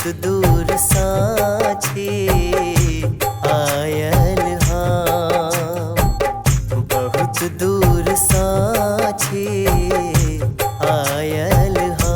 बहुत दूर साँझे आयल हम, बहुत दूर साँझे आयल हम।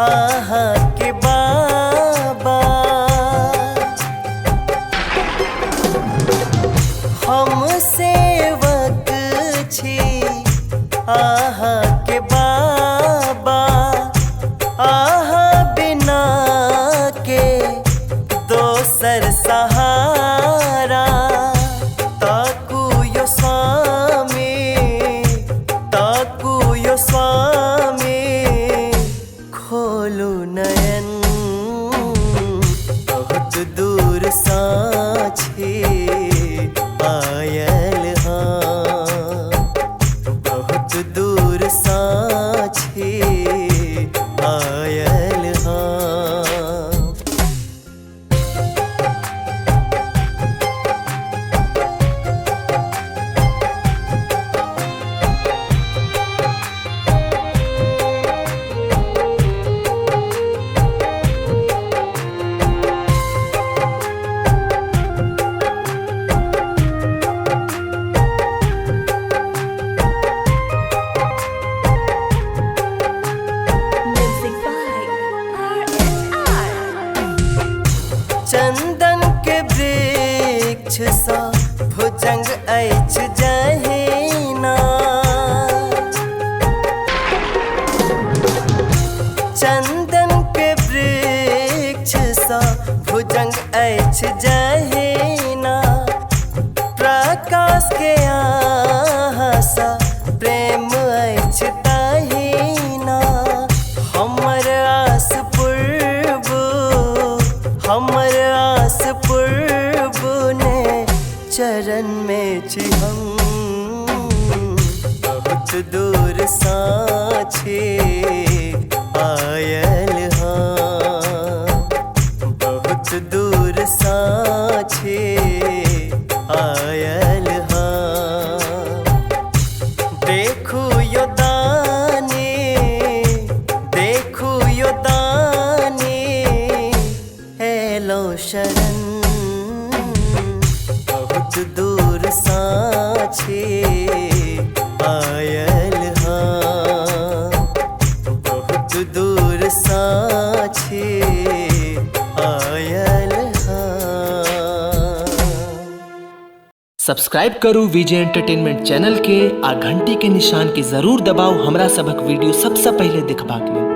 आहा के बाबा हम सेवक छी, आहा के बाबा आहा बिना के दोसर सहारा। ताकू यो स्वामी, ताकू यो स्वामी, खोलू नयन बहुत दूर साँझे आयल हम, बहुत दूर साँझे आयल हम। चंदन के वृक्ष सा भुजंग अछि जहिना, चंदन के वृक्ष सा भुजंग अछि जहिना। प्रकाश के आशा प्रेम अछि तहिना। हमर आस पूर्व, हमर आस पूर्व ने चरण में छी हम, बहुत दूर साँझे आयल हम, बहुत दूर साँझे आयल हम। देखू यो दानी, देखू यो दानी, हेलो शरण बहुत दूर साँझे आयल हम, बहुत दूर साँझे आयल हम। सब्सक्राइब करू विजय एंटरटेनमेंट चैनल के आ घंटी के निशान के जरूर दबाओ हमरा सबक वीडियो सबसे पहले देखबाक लेल।